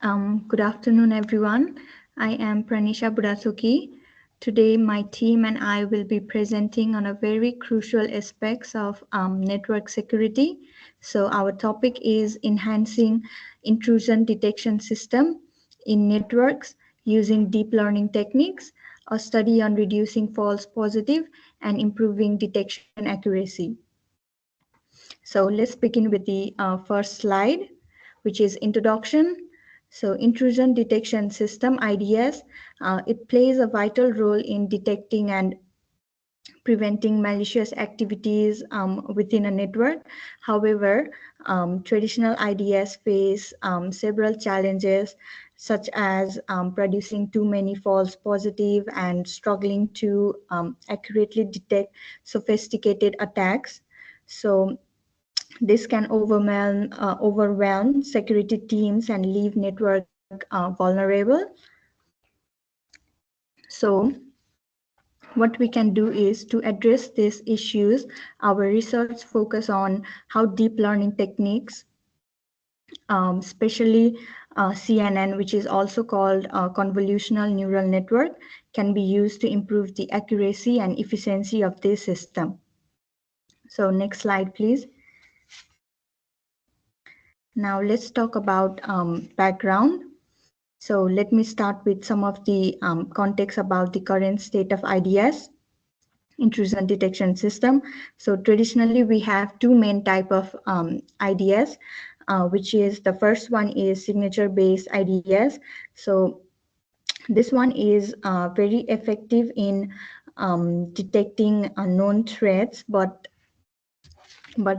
Good afternoon, everyone. I am Pranisha Budhathoki. Today, my team and I will be presenting on a very crucial aspects of network security. So, our topic is enhancing intrusion detection system in networks using deep learning techniques, a study on reducing false positive and improving detection accuracy. So let's begin with the first slide, which is introduction. So intrusion detection system, IDS, it plays a vital role in detecting and preventing malicious activities within a network. However, traditional IDS face several challenges, such as producing too many false positive and struggling to accurately detect sophisticated attacks. So this can overwhelm security teams and leave network vulnerable. So what we can do is to address these issues. Our research focus on how deep learning techniques, especially CNN, which is also called convolutional neural network, can be used to improve the accuracy and efficiency of this system. So next slide, please. Now let's talk about background. So let me start with some of the context about the current state of IDS, intrusion detection system. So traditionally we have two main type of IDS, which is the first one is signature based IDS. So this one is very effective in detecting unknown threats, but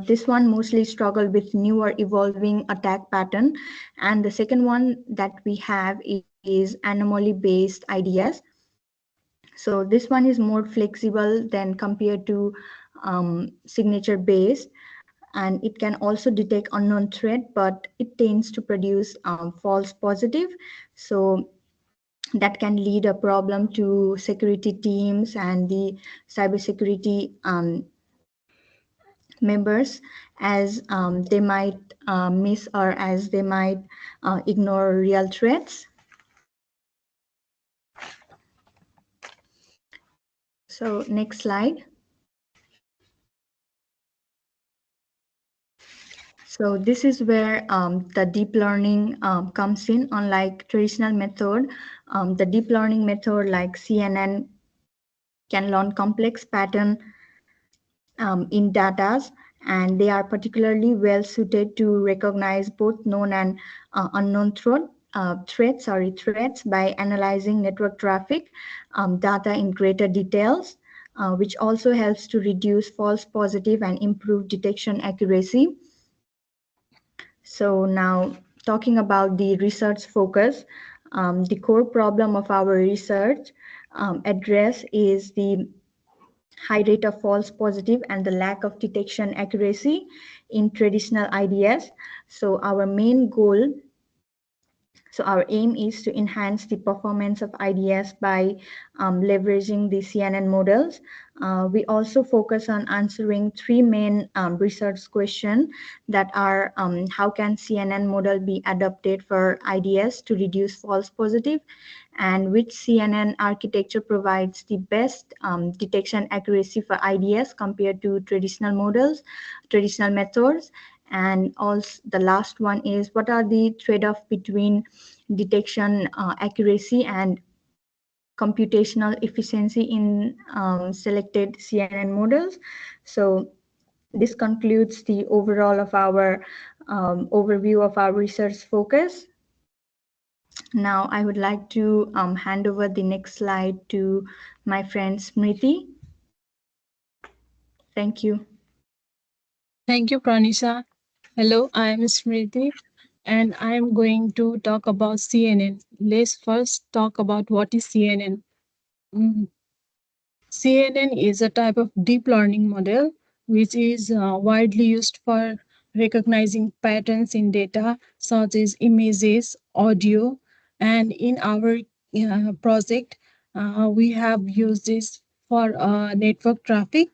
this one mostly struggle with newer evolving attack pattern. And the second one that we have is anomaly based IDS. So this one is more flexible than compared to signature based, and it can also detect unknown threat, but it tends to produce false positive. So that can lead a problem to security teams and the cybersecurity members, as they might miss, or as they might ignore real threats. So next slide. So this is where the deep learning comes in. Unlike traditional method, the deep learning method like CNN can learn complex pattern in data, and they are particularly well suited to recognize both known and unknown threats by analyzing network traffic data in greater details, which also helps to reduce false positive and improve detection accuracy. So now talking about the research focus, the core problem of our research address is the high rate of false positive and the lack of detection accuracy in traditional IDS. So our aim is to enhance the performance of IDS by leveraging the CNN models. We also focus on answering three main research questions that are how can CNN model be adopted for IDS to reduce false positive, and which CNN architecture provides the best detection accuracy for IDS compared to traditional methods. And also the last one is what are the trade-off between detection accuracy and computational efficiency in selected CNN models. So this concludes the overall of our overview of our research focus. Now I would like to hand over the next slide to my friend Smriti. Thank you. Thank you, Pranisha. Hello, I am Smriti and I am going to talk about CNN. Let's first talk about what is CNN. Mm, CNN is a type of deep learning model which is widely used for recognizing patterns in data such as images, audio, and in our project, we have used this for network traffic.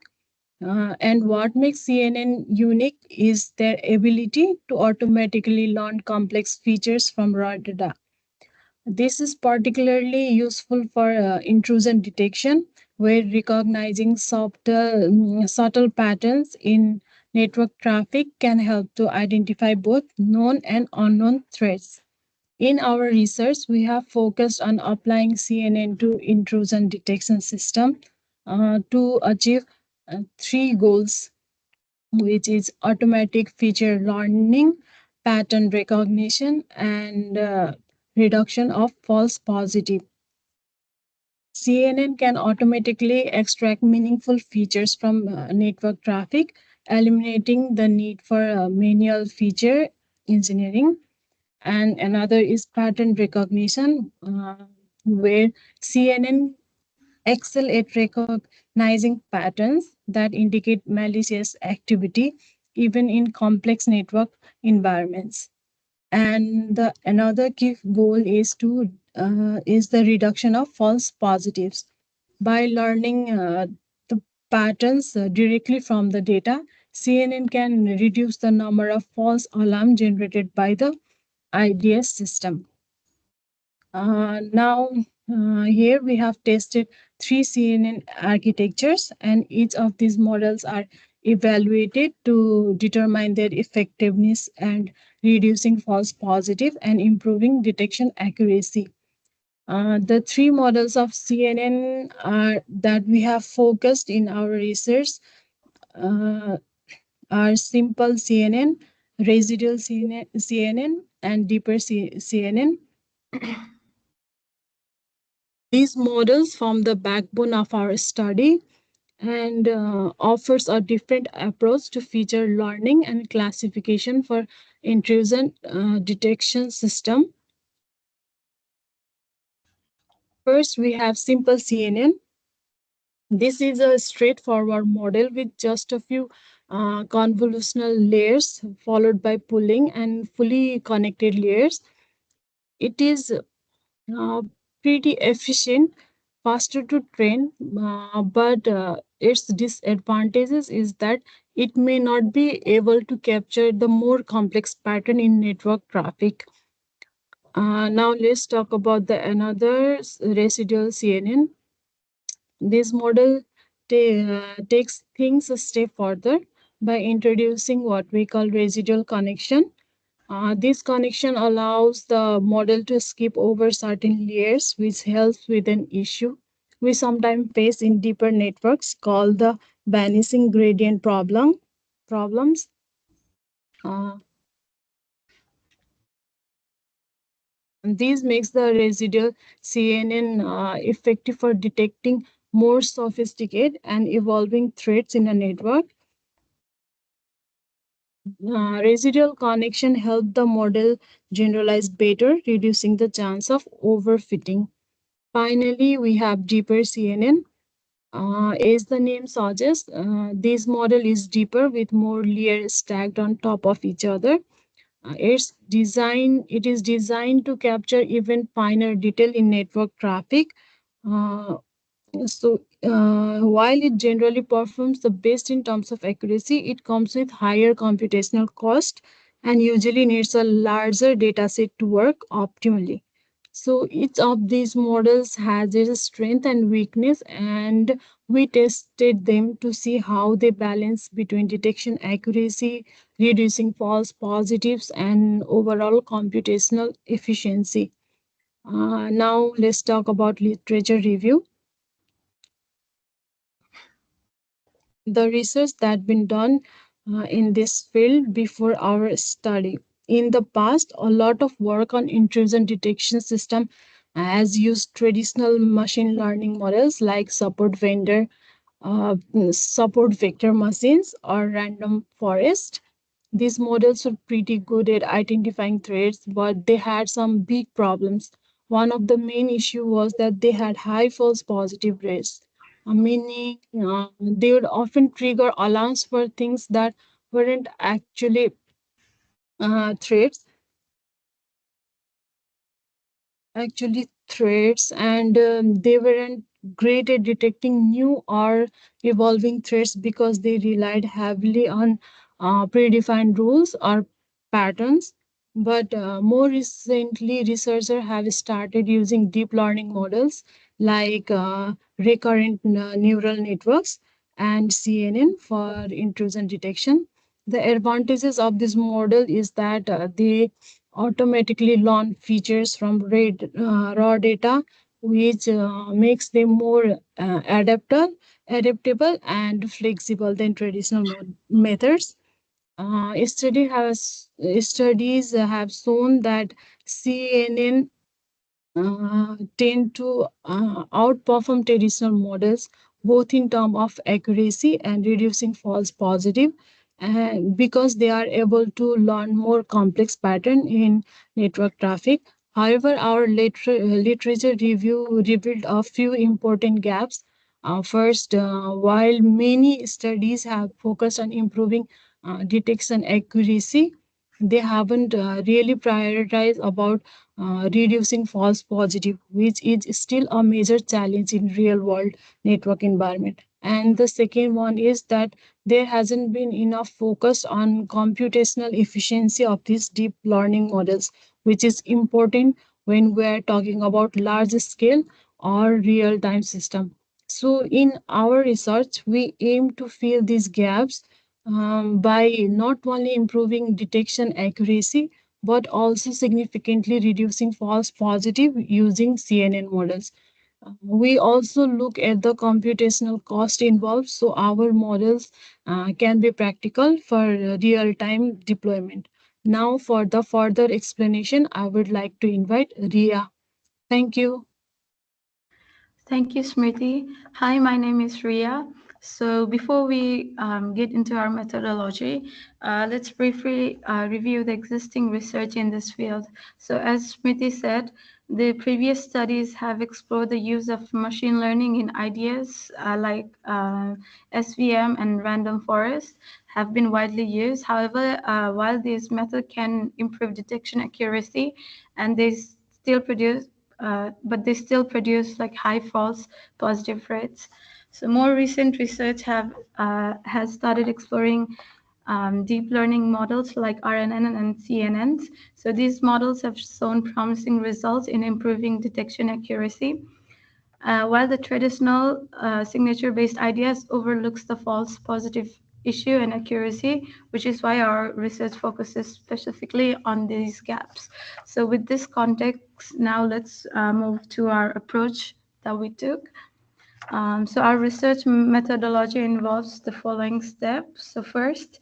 And what makes CNN unique is their ability to automatically learn complex features from raw data. This is particularly useful for intrusion detection, where recognizing subtle patterns in network traffic can help to identify both known and unknown threats. In our research, we have focused on applying CNN to intrusion detection system to achieve three goals, which is automatic feature learning, pattern recognition, and reduction of false positive. CNN can automatically extract meaningful features from network traffic, eliminating the need for manual feature engineering. And another is pattern recognition, where CNN excel at recognizing patterns that indicate malicious activity even in complex network environments. And the another key goal is the reduction of false positives. By learning the patterns directly from the data, CNN can reduce the number of false alarm generated by the IDS system. Now, here we have tested three CNN architectures, and each of these models are evaluated to determine their effectiveness and reducing false positive and improving detection accuracy. The three models of CNN are that we have focused in our research uh, are simple CNN, residual CNN, and deeper CNN. These models form the backbone of our study and offers a different approach to feature learning and classification for intrusion detection system. First, we have simple CNN. This is a straightforward model with just a few convolutional layers followed by pooling and fully connected layers. It is uh, pretty efficient, faster to train, but its disadvantages is that it may not be able to capture the more complex pattern in network traffic. Now let's talk about the another residual CNN. This model takes things a step further by introducing what we call residual connection. This connection allows the model to skip over certain layers, which helps with an issue we sometimes face in deeper networks called the vanishing gradient problems. Uh, These makes the residual CNN effective for detecting more sophisticated and evolving threats in a network. Residual connection help the model generalize better, reducing the chance of overfitting. Finally, we have deeper CNN. As the name suggests, this model is deeper with more layers stacked on top of each other. It is designed to capture even finer detail in network traffic. Uh, while it generally performs the best in terms of accuracy, it comes with higher computational cost and usually needs a larger data set to work optimally. So each of these models has its strength and weakness, and we tested them to see how they balance between detection accuracy, reducing false positives, and overall computational efficiency. Now let's talk about literature review. The research that been done in this field before our study. In the past, a lot of work on intrusion detection system has used traditional machine learning models like support vector machines or random forest. These models were pretty good at identifying threats, but they had some big problems. One of the main issue was that they had high false positive rates, meaning they would often trigger alarms for things that weren't actually threats, and they weren't great at detecting new or evolving threats because they relied heavily on predefined rules or patterns. But more recently, researchers have started using deep learning models like recurrent neural networks and CNN for intrusion detection. The advantages of this model is that they automatically learn features from raw data, which makes them more adaptable and flexible than traditional methods. Studies have shown that CNN tend to outperform traditional models both in terms of accuracy and reducing false positive, and because they are able to learn more complex pattern in network traffic. However, our literature review revealed a few important gaps. First, while many studies have focused on improving detection accuracy, they haven't really prioritized about reducing false positive, which is still a major challenge in real world network environment. And the second one is that there hasn't been enough focus on computational efficiency of these deep learning models, which is important when we are talking about large scale or real time system. So in our research, we aim to fill these gaps by not only improving detection accuracy but also significantly reducing false positive using CNN models. We also look at the computational cost involved so our models can be practical for real time deployment. Now, for the further explanation, I would like to invite Ria. Thank you. Thank you, Smriti. Hi, my name is Riya. So, before we get into our methodology, let's briefly review the existing research in this field. So, as Smriti said, the previous studies have explored the use of machine learning in ideas like SVM and random forest have been widely used. However, while this method can improve detection accuracy and they still produce but they still produce like high false positive rates. So more recent research have has started exploring deep learning models like RNN and CNNs. So these models have shown promising results in improving detection accuracy. While the traditional signature-based ideas overlooks the false positive issue and accuracy, which is why our research focuses specifically on these gaps. So with this context, now let's move to our approach that we took. So our research methodology involves the following steps. So first,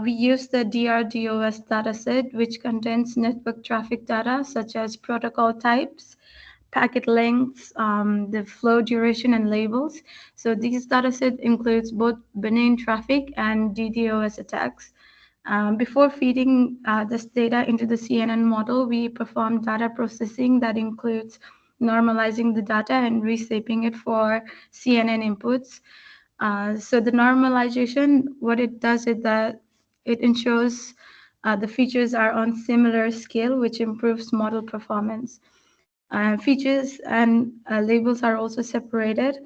we use the DRDOS dataset, which contains network traffic data such as protocol types, packet lengths, the flow duration, and labels. So this dataset includes both benign traffic and DDoS attacks. Before feeding this data into the CNN model, we perform data processing that includes normalizing the data and reshaping it for CNN inputs. So the normalization, what it does is that it ensures the features are on similar scale, which improves model performance. Features and labels are also separated,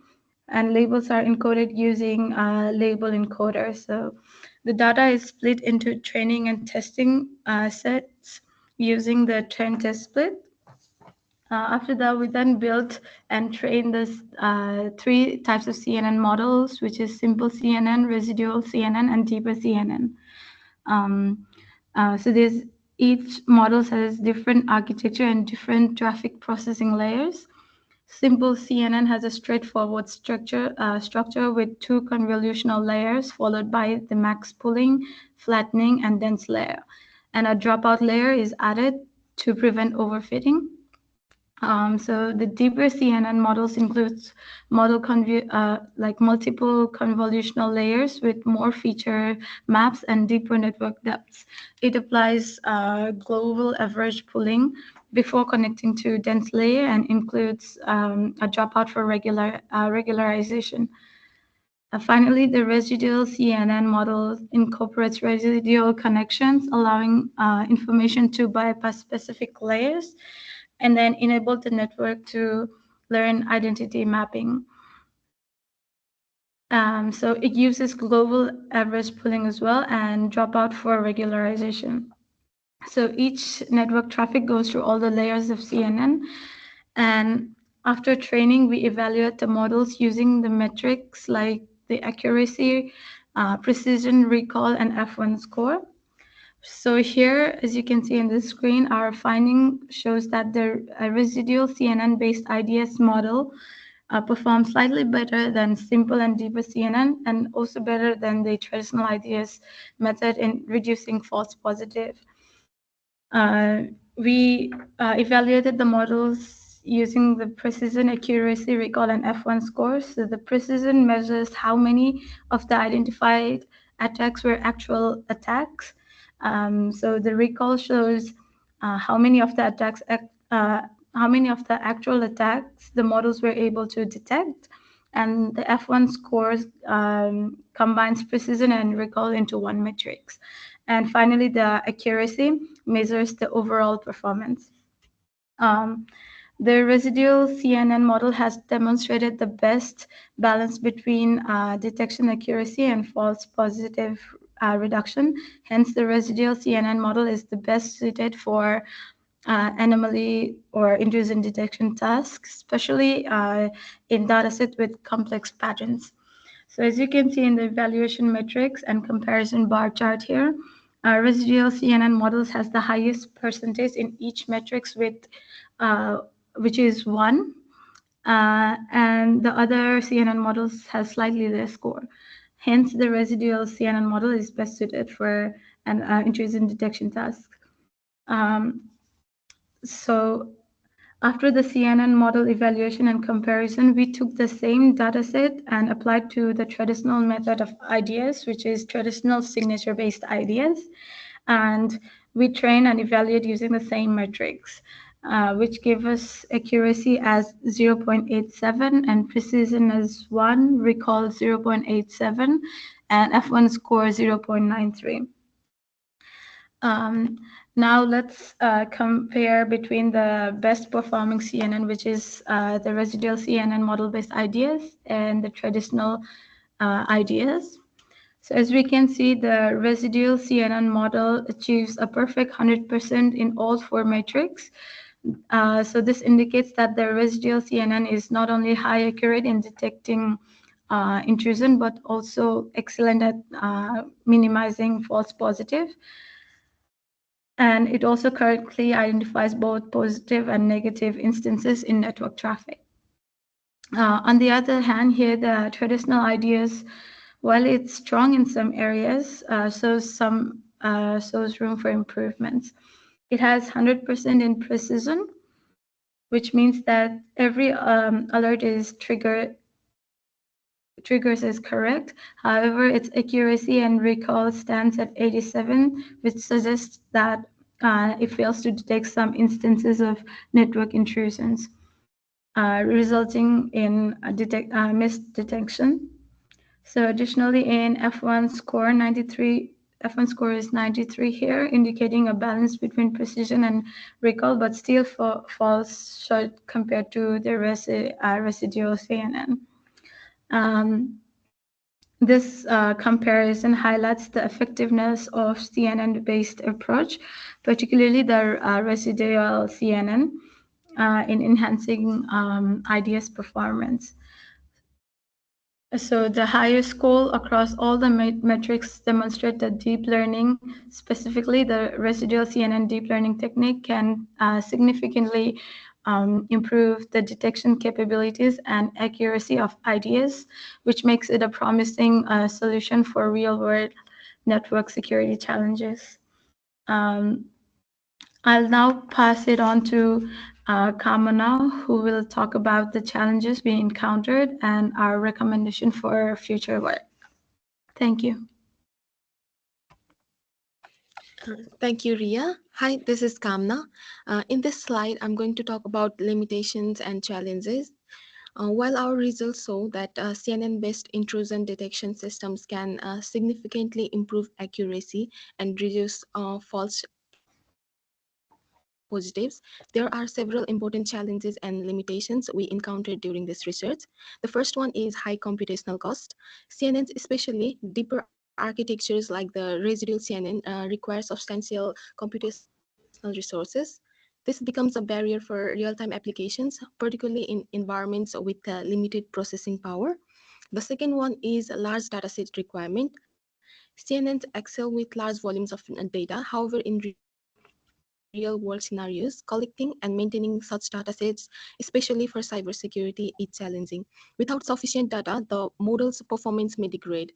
and labels are encoded using label encoder. So the data is split into training and testing sets using the train test split. After that, we then built and trained this three types of CNN models, which is simple CNN, residual CNN, and deeper CNN. Um, so there's each model has different architecture and different traffic processing layers. Simple CNN has a straightforward structure with two convolutional layers, followed by the max pooling, flattening, and dense layer. And a dropout layer is added to prevent overfitting. So the deeper CNN models includes like multiple convolutional layers with more feature maps and deeper network depths. It applies global average pooling before connecting to dense layer and includes a dropout for regularization. Finally, the residual CNN model incorporates residual connections, allowing information to bypass specific layers and then enable the network to learn identity mapping. So it uses global average pooling as well and dropout for regularization. So each network traffic goes through all the layers of CNN, and after training, we evaluate the models using the metrics like the accuracy, precision, recall, and F1 score. So here, as you can see in the screen, our finding shows that the residual CNN-based IDS model performs slightly better than simple and deeper CNN, and also better than the traditional IDS method in reducing false positive. Uh, we evaluated the models using the precision, accuracy, recall, and F1 scores. So the precision measures how many of the identified attacks were actual attacks. So the recall shows how many of the attacks, how many of the actual attacks the models were able to detect. And the F1 scores combines precision and recall into one matrix. And finally, the accuracy measures the overall performance. Um, the residual CNN model has demonstrated the best balance between detection accuracy and false positive reduction. Hence, the residual CNN model is the best suited for anomaly or intrusion detection tasks, especially in dataset with complex patterns. So as you can see in the evaluation metrics and comparison bar chart here, residual CNN models has the highest percentage in each metrics with, uh, which is 1, and the other CNN models has slightly less score. Hence, the residual CNN model is best suited for an intrusion detection task. Um, so after the CNN model evaluation and comparison, we took the same dataset and applied to the traditional method of IDS, which is traditional signature-based IDS, and we train and evaluate using the same metrics, which give us accuracy as 0.87 and precision as 1, recall 0.87, and F1 score 0.93. Um, Now let's compare between the best performing CNN, which is the residual CNN model-based IDS, and the traditional IDS. So as we can see, the residual CNN model achieves a perfect 100% in all four metrics. So this indicates that the residual CNN is not only high accurate in detecting intrusion, but also excellent at minimizing false positive, and it also correctly identifies both positive and negative instances in network traffic. On the other hand, here the traditional IDS, while it's strong in some areas, shows room for improvements. It has 100% in precision, which means that every alert is triggers is correct. However, its accuracy and recall stands at 87, which suggests that it fails to detect some instances of network intrusions, resulting in missed detection. So additionally, in F1 score 93, F1 score is 93 here, indicating a balance between precision and recall, but still falls short compared to the residual CNN. Um, this comparison highlights the effectiveness of CNN-based approach, particularly the residual CNN, in enhancing IDS performance. So the higher score across all the metrics demonstrate that deep learning, specifically the residual CNN deep learning technique, can significantly improve the detection capabilities and accuracy of IDS, which makes it a promising solution for real-world network security challenges. Um, I'll now pass it on to Kamana, who will talk about the challenges we encountered and our recommendation for future work. Thank you. Thank you, Riya. Hi, this is Kamna. In this slide, I'm going to talk about limitations and challenges. While our results show that CNN-based intrusion detection systems can significantly improve accuracy and reduce false positives, there are several important challenges and limitations we encountered during this research. The first one is high computational cost. CNNs, especially deeper architectures like the residual CNN, require substantial computational resources. This becomes a barrier for real-time applications, particularly in environments with limited processing power. The second one is a large dataset requirement. CNNs excel with large volumes of data. However, in real-world scenarios, collecting and maintaining such datasets, especially for cybersecurity, is challenging. Without sufficient data, the model's performance may degrade.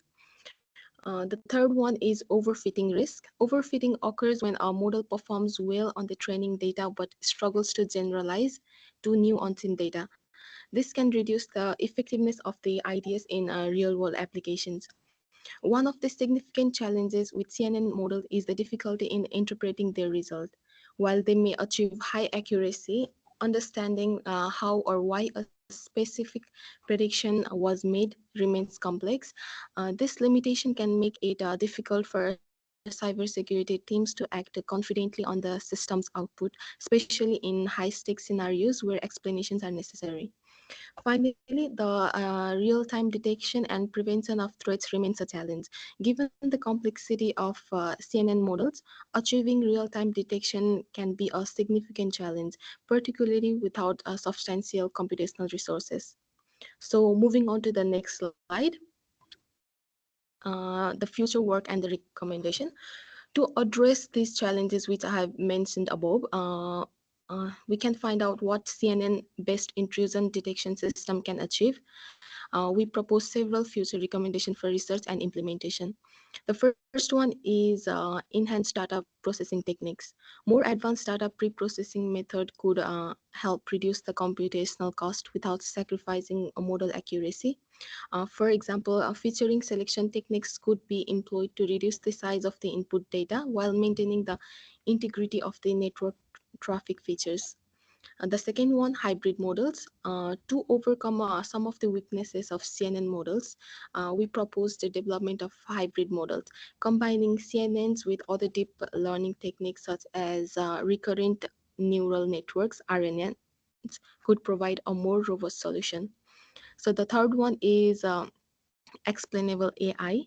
The third one is overfitting risk. Overfitting occurs when a model performs well on the training data but struggles to generalize to new on-scene data. This can reduce the effectiveness of the ideas in real-world applications. One of the significant challenges with CNN models is the difficulty in interpreting their result. While they may achieve high accuracy, understanding how or why a specific prediction was made remains complex. This limitation can make it difficult for cybersecurity teams to act confidently on the system's output, especially in high-stakes scenarios where explanations are necessary. Finally, the real-time detection and prevention of threats remains a challenge. Given the complexity of CNN models, achieving real-time detection can be a significant challenge, particularly without substantial computational resources. So moving on to the next slide, the future work and the recommendation. To address these challenges which I have mentioned above, we can find out what CNN based intrusion detection system can achieve. We propose several future recommendations for research and implementation. The first one is enhanced data processing techniques. More advanced data pre-processing method could help reduce the computational cost without sacrificing model accuracy. For example, featuring selection techniques could be employed to reduce the size of the input data while maintaining the integrity of the network traffic features. The second one, hybrid models. To overcome some of the weaknesses of CNN models, we proposed the development of hybrid models, combining CNNs with other deep learning techniques such as recurrent neural networks, RNNs, could provide a more robust solution. So the third one is explainable AI.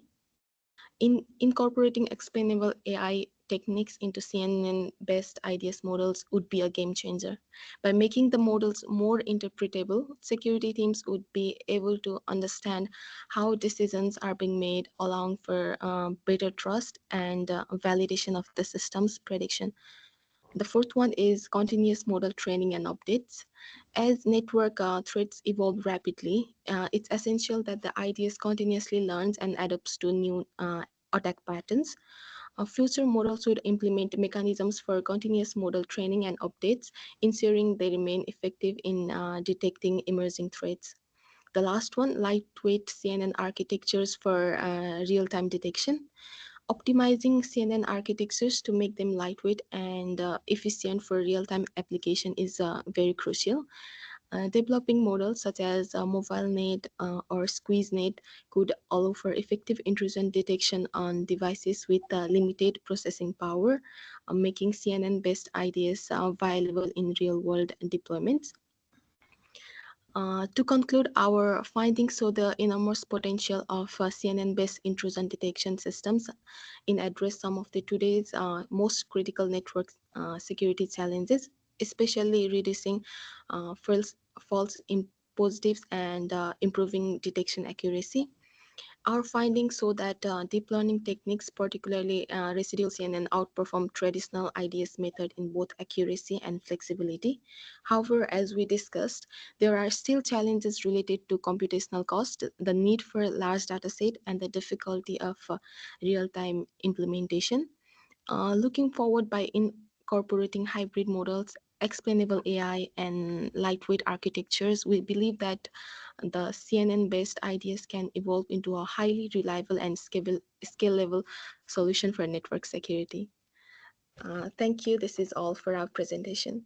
In incorporating explainable AI techniques into CNN-based ideas models would be a game changer. By making the models more interpretable, security teams would be able to understand how decisions are being made, allowing for better trust and validation of the system's prediction. The fourth one is continuous model training and updates. As network threats evolve rapidly, it's essential that the IDS continuously learns and adapts to new attack patterns. Future models should implement mechanisms for continuous model training and updates, ensuring they remain effective in detecting emerging threats. The last one, lightweight CNN architectures for real-time detection. Optimizing CNN architectures to make them lightweight and efficient for real-time application is very crucial. Developing models such as MobileNet or SqueezeNet could allow for effective intrusion detection on devices with limited processing power, making CNN-based ideas viable in real-world deployments. To conclude, our findings show the enormous potential of CNN-based intrusion detection systems in address some of the today's most critical network security challenges, especially reducing false positives and improving detection accuracy. Our findings show that deep learning techniques, particularly residual CNN, outperform traditional IDS method in both accuracy and flexibility. However, as we discussed, there are still challenges related to computational cost, the need for large dataset, and the difficulty of real-time implementation. Looking forward, by incorporating hybrid models, explainable AI, and lightweight architectures, we believe that the CNN-based ideas can evolve into a highly reliable and scalable solution for network security. Thank you. This is all for our presentation.